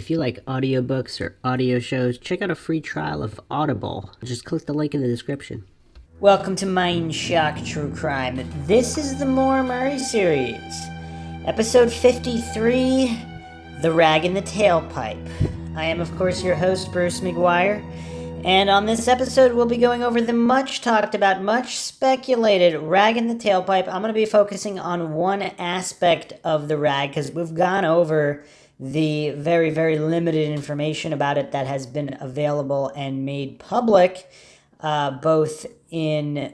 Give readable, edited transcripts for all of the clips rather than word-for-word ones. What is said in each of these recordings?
If you like audiobooks or audio shows, check out a free trial of Audible. Just click the link in the description. Welcome to Mindshock True Crime. This is the Maura Murray series. Episode 53, The Rag in the Tailpipe. I am, of course, your host, Bruce McGuire. And on this episode, we'll be going over the much talked about, much speculated rag in the tailpipe. I'm going to be focusing on one aspect of the rag because we've gone over the very, very limited information about it that has been available and made public, both in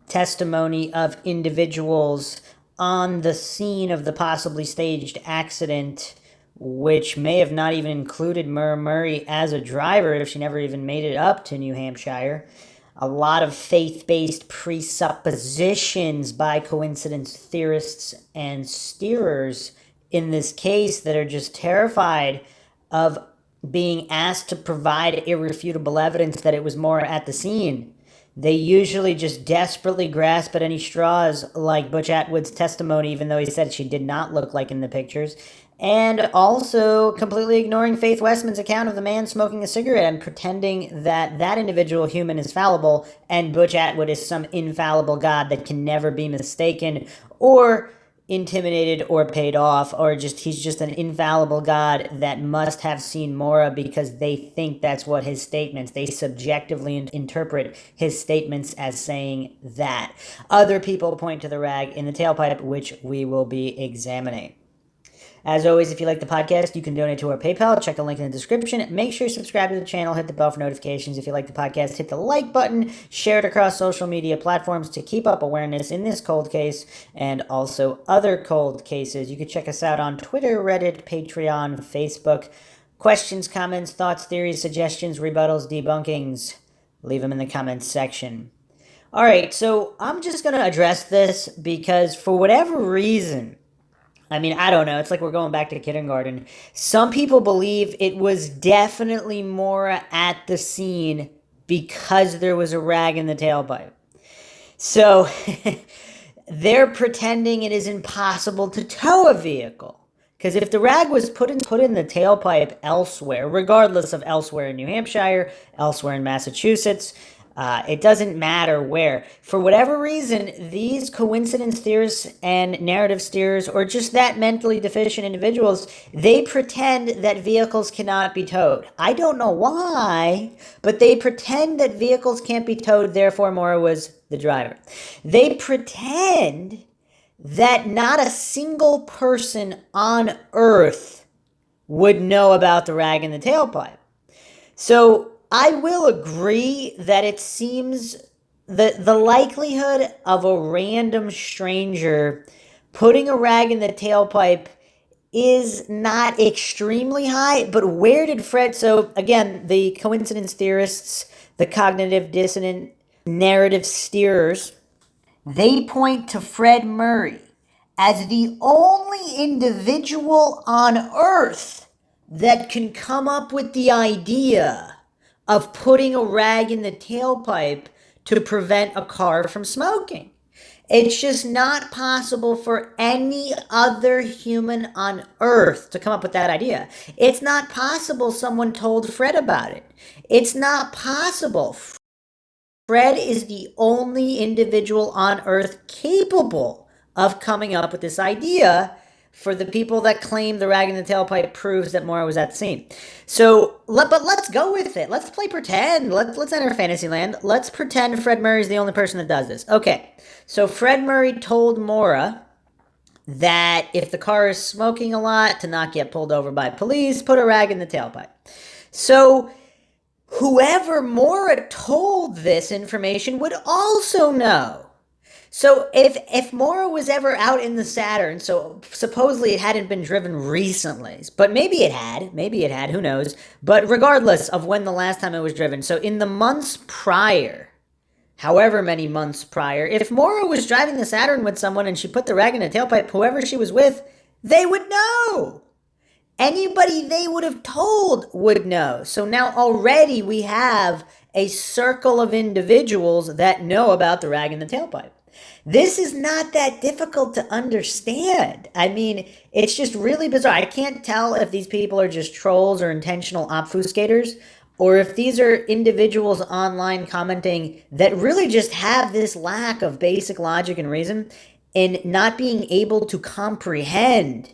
testimony of individuals on the scene of the possibly staged accident, which may have not even included Maura Murray as a driver if she never even made it up to New Hampshire. A lot of faith-based presuppositions by coincidence theorists and steerers in this case that are just terrified of being asked to provide irrefutable evidence that it was Maura at the scene. They usually just desperately grasp at any straws, like Butch Atwood's testimony, even though he said she did not look like in the pictures, and also completely ignoring Faith Westman's account of the man smoking a cigarette and pretending that that individual human is fallible and Butch Atwood is some infallible god that can never be mistaken or intimidated or paid off, or he's just an infallible god that must have seen Maura because they think that's what his statements, they subjectively interpret his statements as saying that. Other people point to the rag in the tailpipe, which we will be examining. As always, if you like the podcast, you can donate to our PayPal. Check the link in the description. Make sure you subscribe to the channel. Hit the bell for notifications. If you like the podcast, hit the like button. Share it across social media platforms to keep up awareness in this cold case and also other cold cases. You can check us out on Twitter, Reddit, Patreon, Facebook. Questions, comments, thoughts, theories, suggestions, rebuttals, debunkings. Leave them in the comments section. All right, so I'm just going to address this because for whatever reason, I mean, I don't know. It's like we're going back to kindergarten. Some people believe it was definitely Maura at the scene because there was a rag in the tailpipe. So they're pretending it is impossible to tow a vehicle. Because if the rag was put in the tailpipe elsewhere, regardless of elsewhere in New Hampshire, elsewhere in Massachusetts, it doesn't matter where. For whatever reason, these coincidence theorists and narrative steerers, or just that mentally deficient individuals, they pretend that vehicles cannot be towed. I don't know why, but they pretend that vehicles can't be towed, therefore Maura was the driver. They pretend that not a single person on Earth would know about the rag in the tailpipe. So I will agree that it seems that the likelihood of a random stranger putting a rag in the tailpipe is not extremely high, but where did Fred... So, again, the coincidence theorists, the cognitive dissonant narrative steerers, they point to Fred Murray as the only individual on Earth that can come up with the idea of putting a rag in the tailpipe to prevent a car from smoking. It's just not possible for any other human on Earth to come up with that idea. It's not possible someone told Fred about it. It's not possible. Fred is the only individual on Earth capable of coming up with this idea. For the people that claim the rag in the tailpipe proves that Maura was at the scene. So, but let's go with it. Let's play pretend. Let's enter Fantasyland. Let's pretend Fred Murray is the only person that does this. Okay, so Fred Murray told Maura that if the car is smoking a lot, to not get pulled over by police, put a rag in the tailpipe. So whoever Maura told this information would also know. So if Maura was ever out in the Saturn, so supposedly it hadn't been driven recently, but maybe it had, who knows, but regardless of when the last time it was driven, so in the months prior, however many months prior, if Maura was driving the Saturn with someone and she put the rag in a tailpipe, whoever she was with, they would know. Anybody they would have told would know. So now already we have a circle of individuals that know about the rag in the tailpipe. This is not that difficult to understand. I mean, it's just really bizarre. I can't tell if these people are just trolls or intentional obfuscators, or if these are individuals online commenting that really just have this lack of basic logic and reason and not being able to comprehend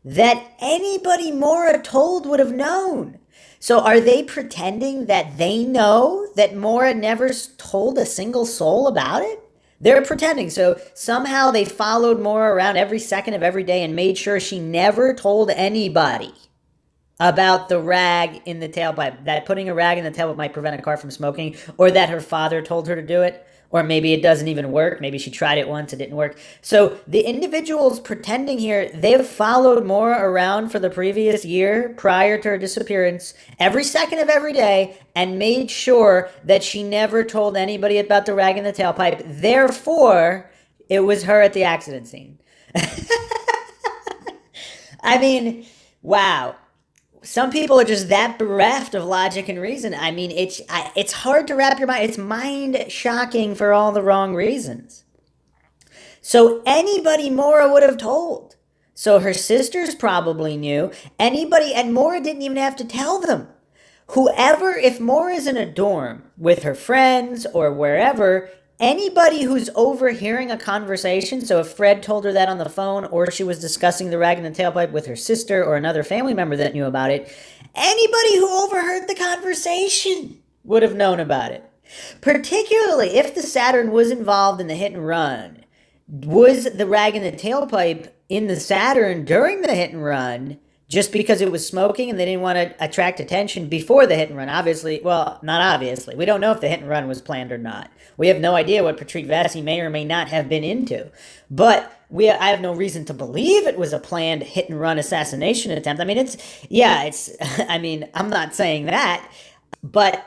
that anybody Maura told would have known. So are they pretending that they know that Maura never told a single soul about it? They're pretending. So somehow they followed Maura around every second of every day and made sure she never told anybody about the rag in the tailpipe, that putting a rag in the tailpipe might prevent a car from smoking, or that her father told her to do it, or maybe it doesn't even work. Maybe she tried it once, it didn't work. So the individuals pretending here, they've followed Maura around for the previous year prior to her disappearance, every second of every day, and made sure that she never told anybody about the rag in the tailpipe. Therefore, it was her at the accident scene. I mean, wow. Some people are just that bereft of logic and reason. I mean, it's hard to wrap your mind. It's mind-shocking for all the wrong reasons. So anybody Maura would have told. So her sisters probably knew. Anybody, and Maura didn't even have to tell them. Whoever, if Maura's in a dorm with her friends or wherever, anybody who's overhearing a conversation, so if Fred told her that on the phone, or she was discussing the rag in the tailpipe with her sister or another family member that knew about it, anybody who overheard the conversation would have known about it. Particularly if the Saturn was involved in the hit and run. Was the rag in the tailpipe in the Saturn during the hit and run just because it was smoking and they didn't want to attract attention before the hit and run? Obviously, well, not obviously. We don't know if the hit and run was planned or not. We have no idea what Patrick Vassie may or may not have been into. But I have no reason to believe it was a planned hit and run assassination attempt. I mean, I'm not saying that. But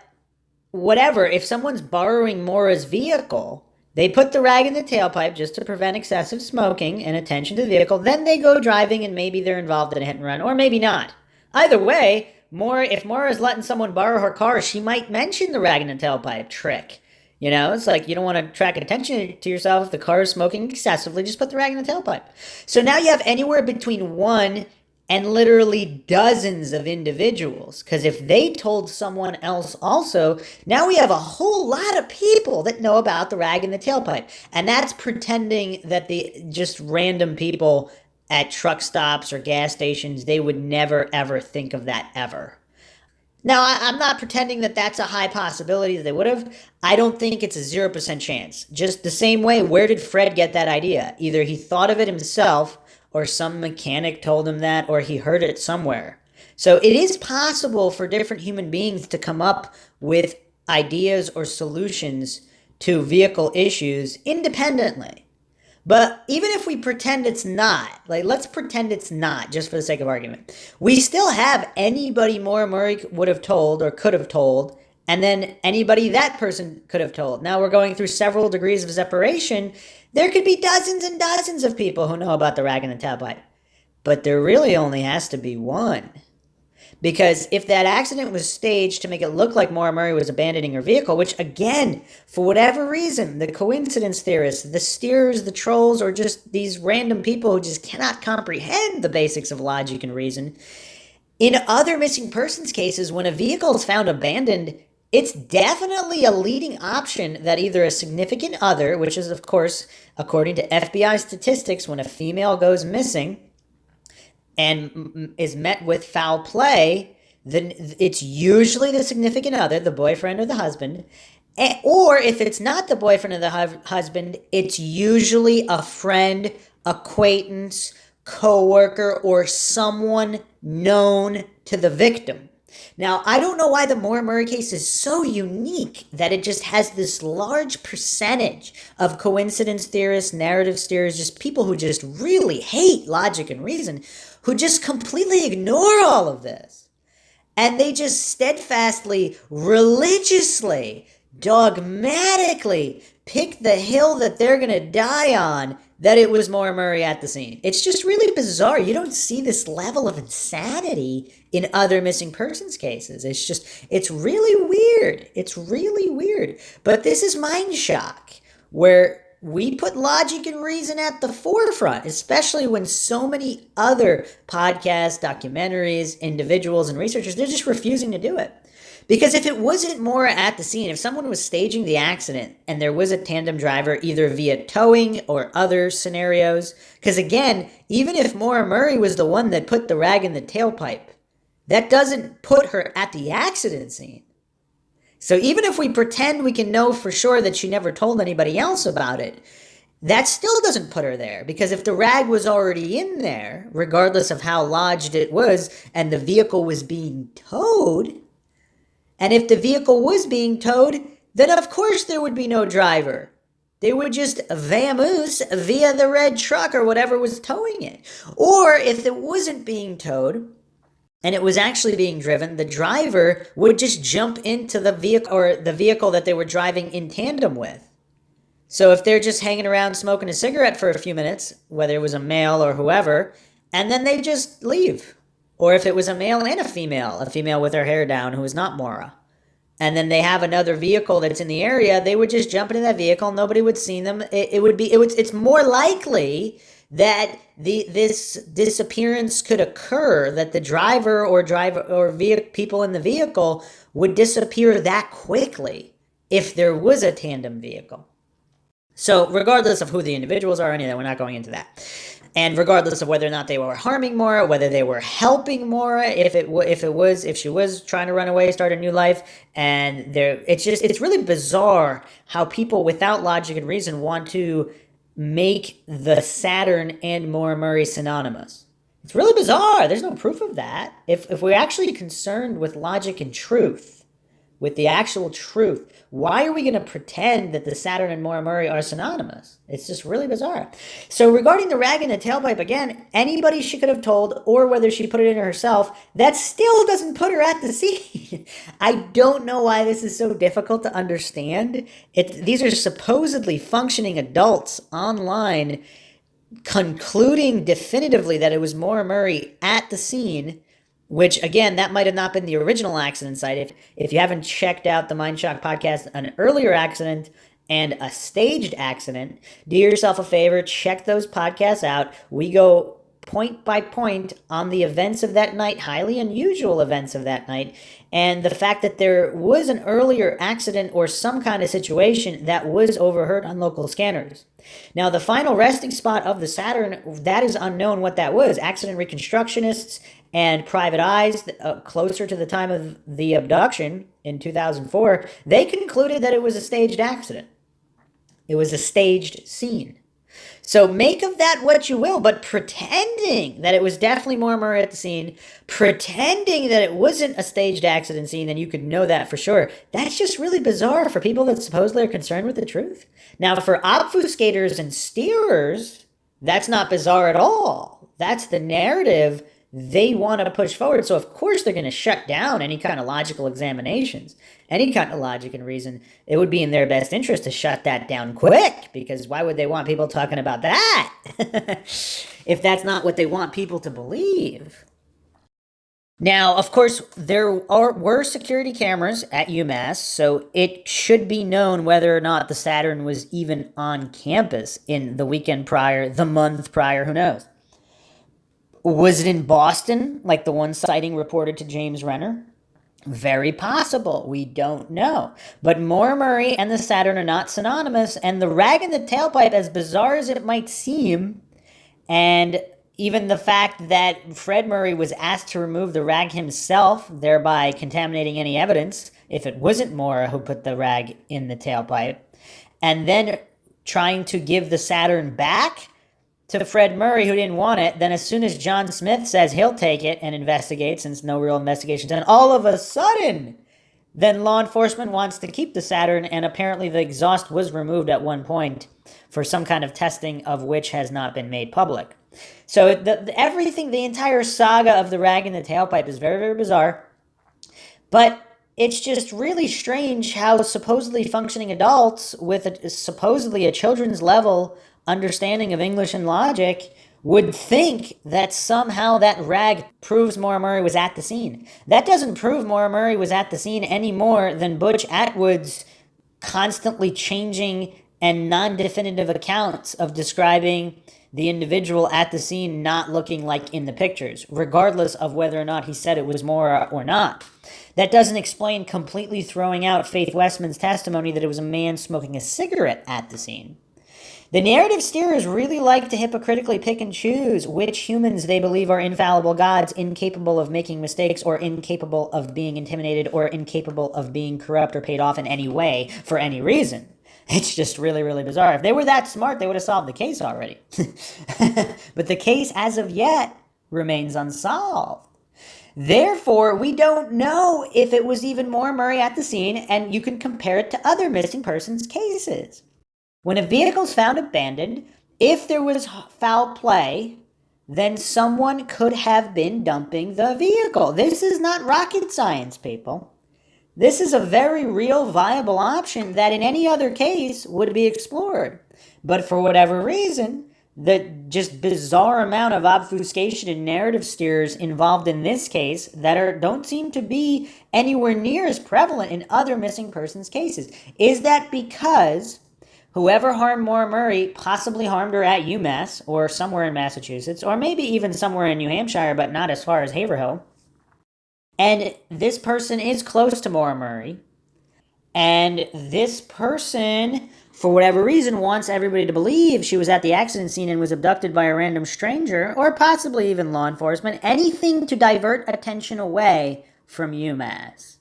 whatever, if someone's borrowing Maura's vehicle, they put the rag in the tailpipe just to prevent excessive smoking and attention to the vehicle. Then they go driving and maybe they're involved in a hit and run, or maybe not. Either way, if Maura's letting someone borrow her car, she might mention the rag in the tailpipe trick. You know, it's like you don't want to attract attention to yourself if the car is smoking excessively. Just put the rag in the tailpipe. So now you have anywhere between one and literally dozens of individuals. Because if they told someone else also, now we have a whole lot of people that know about the rag in the tailpipe. And that's pretending that the just random people at truck stops or gas stations, they would never, ever think of that ever. Now, I'm not pretending that that's a high possibility that they would have. I don't think it's a 0% chance. Just the same way, where did Fred get that idea? Either he thought of it himself, or some mechanic told him that, or he heard it somewhere. So it is possible for different human beings to come up with ideas or solutions to vehicle issues independently. But even if we pretend it's not, let's pretend it's not, just for the sake of argument, we still have anybody Maura Murray would have told or could have told, and then anybody that person could have told. Now we're going through several degrees of separation. There could be dozens and dozens of people who know about the rag in the tailpipe. But there really only has to be one. Because if that accident was staged to make it look like Maura Murray was abandoning her vehicle, which again, for whatever reason, the coincidence theorists, the steers, the trolls, or just these random people who just cannot comprehend the basics of logic and reason, in other missing persons cases, when a vehicle is found abandoned, it's definitely a leading option that either a significant other, which is of course, according to FBI statistics, when a female goes missing and is met with foul play, then it's usually the significant other, the boyfriend or the husband. Or if it's not the boyfriend or the husband, it's usually a friend, acquaintance, coworker, or someone known to the victim. Now, I don't know why the Maura Murray case is so unique that it just has this large percentage of coincidence theorists, narrative theorists, just people who just really hate logic and reason, who just completely ignore all of this. And they just steadfastly, religiously, dogmatically pick the hill that they're going to die on, that it was Maura Murray at the scene. It's just really bizarre. You don't see this level of insanity in other missing persons cases. It's really weird. It's really weird. But this is Mindshock, where we put logic and reason at the forefront, especially when so many other podcasts, documentaries, individuals, and researchers, they're just refusing to do it. Because if it wasn't Maura at the scene, if someone was staging the accident and there was a tandem driver, either via towing or other scenarios, because again, even if Maura Murray was the one that put the rag in the tailpipe, that doesn't put her at the accident scene. So even if we pretend we can know for sure that she never told anybody else about it, that still doesn't put her there, because if the rag was already in there, regardless of how lodged it was, and the vehicle was being towed, and if the vehicle was being towed, then of course there would be no driver. They would just vamoose via the red truck or whatever was towing it. Or if it wasn't being towed and it was actually being driven, the driver would just jump into the vehicle or the vehicle that they were driving in tandem with. So if they're just hanging around smoking a cigarette for a few minutes, whether it was a male or whoever, and then they just leave. Or if it was a male and a female with her hair down who was not Maura, and then they have another vehicle that's in the area, they would just jump into that vehicle. Nobody would see them. It's more likely that this disappearance could occur, that the driver or people in the vehicle would disappear that quickly if there was a tandem vehicle. So regardless of who the individuals are, any of that, we're not going into that. And regardless of whether or not they were harming Maura, whether they were helping Maura, if she was trying to run away, start a new life, and it's really bizarre how people without logic and reason want to make the Saturn and Maura Murray synonymous. It's really bizarre. There's no proof of that. If we're actually concerned with logic and truth, with the actual truth, why are we going to pretend that the Saturn and Maura Murray are synonymous? It's just really bizarre. So regarding the rag in the tailpipe, again, anybody she could have told, or whether she put it in herself, that still doesn't put her at the scene. I don't know why this is so difficult to understand. These are supposedly functioning adults online concluding definitively that it was Maura Murray at the scene, which, again, that might have not been the original accident site. If you haven't checked out the Mindshock podcast, an earlier accident and a staged accident, do yourself a favor, check those podcasts out. We go point by point on the events of that night, highly unusual events of that night, and the fact that there was an earlier accident or some kind of situation that was overheard on local scanners. Now, the final resting spot of the Saturn, that is unknown what that was. Accident reconstructionists and private eyes, closer to the time of the abduction in 2004, they concluded that it was a staged accident. It was a staged scene. So make of that what you will, but pretending that it was definitely Maura Murray at the scene, pretending that it wasn't a staged accident scene, and you could know that for sure, that's just really bizarre for people that supposedly are concerned with the truth. Now, for obfuscators and steerers, that's not bizarre at all. That's the narrative they want to push forward. So of course they're going to shut down any kind of logical examinations, any kind of logic and reason. It would be in their best interest to shut that down quick, because why would they want people talking about that if that's not what they want people to believe? Now, of course, there were security cameras at UMass, so it should be known whether or not the Saturn was even on campus in the weekend prior, the month prior, who knows? Was it in Boston, like the one sighting reported to James Renner? Very possible. We don't know. But Maura Murray and the Saturn are not synonymous, and the rag in the tailpipe, as bizarre as it might seem, and even the fact that Fred Murray was asked to remove the rag himself, thereby contaminating any evidence, if it wasn't Maura who put the rag in the tailpipe, and then trying to give the Saturn back to Fred Murray, who didn't want it, then as soon as John Smith says he'll take it and investigate, since no real investigation's done, all of a sudden, then law enforcement wants to keep the Saturn, and apparently the exhaust was removed at one point for some kind of testing, of which has not been made public. So the entire saga of the rag in the tailpipe is very, very bizarre. But it's just really strange how supposedly functioning adults with supposedly a children's level understanding of English and logic would think that somehow that rag proves Maura Murray was at the scene. That doesn't prove Maura Murray was at the scene any more than Butch Atwood's constantly changing and non-definitive accounts of describing the individual at the scene not looking like in the pictures, regardless of whether or not he said it was Maura or not. That doesn't explain completely throwing out Faith Westman's testimony that it was a man smoking a cigarette at the scene. The narrative steerers really like to hypocritically pick and choose which humans they believe are infallible gods, incapable of making mistakes, or incapable of being intimidated, or incapable of being corrupt or paid off in any way for any reason. It's just really, really bizarre. If they were that smart, they would have solved the case already. But the case, as of yet, remains unsolved. Therefore, we don't know if it was even Maura Murray at the scene, and you can compare it to other missing persons cases. When a vehicle is found abandoned, if there was foul play, then someone could have been dumping the vehicle. This is not rocket science, people. This is a very real, viable option that in any other case would be explored. But for whatever reason, the just bizarre amount of obfuscation and narrative steers involved in this case that don't seem to be anywhere near as prevalent in other missing persons cases. Is that because whoever harmed Maura Murray possibly harmed her at UMass or somewhere in Massachusetts, or maybe even somewhere in New Hampshire, but not as far as Haverhill? And this person is close to Maura Murray, and this person, for whatever reason, wants everybody to believe she was at the accident scene and was abducted by a random stranger, or possibly even law enforcement, anything to divert attention away from UMass.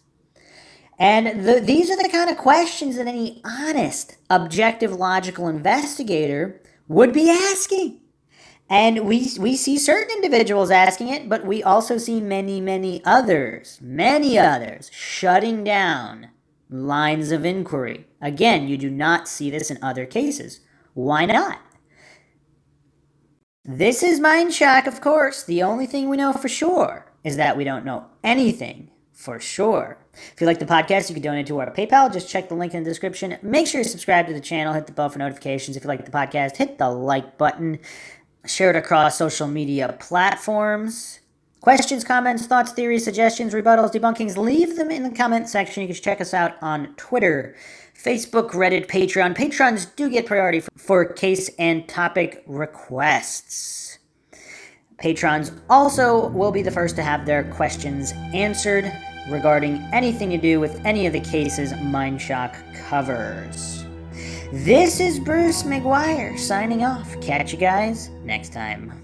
And these are the kind of questions that any honest, objective, logical investigator would be asking. And we see certain individuals asking it, but we also see many others shutting down lines of inquiry. Again, you do not see this in other cases. Why not? This is Mindshock, of course. The only thing we know for sure is that we don't know anything for sure. If you like the podcast, you can donate to our PayPal. Just check the link in the description. Make sure you subscribe to the channel. Hit the bell for notifications. If you like the podcast, hit the like button. Share it across social media platforms. Questions, comments, thoughts, theories, suggestions, rebuttals, debunkings, leave them in the comment section. You can check us out on Twitter, Facebook, Reddit, Patreon. Patrons do get priority for case and topic requests. Patrons also will be the first to have their questions answered regarding anything to do with any of the cases Mindshock covers. This is Bruce McGuire signing off. Catch you guys next time.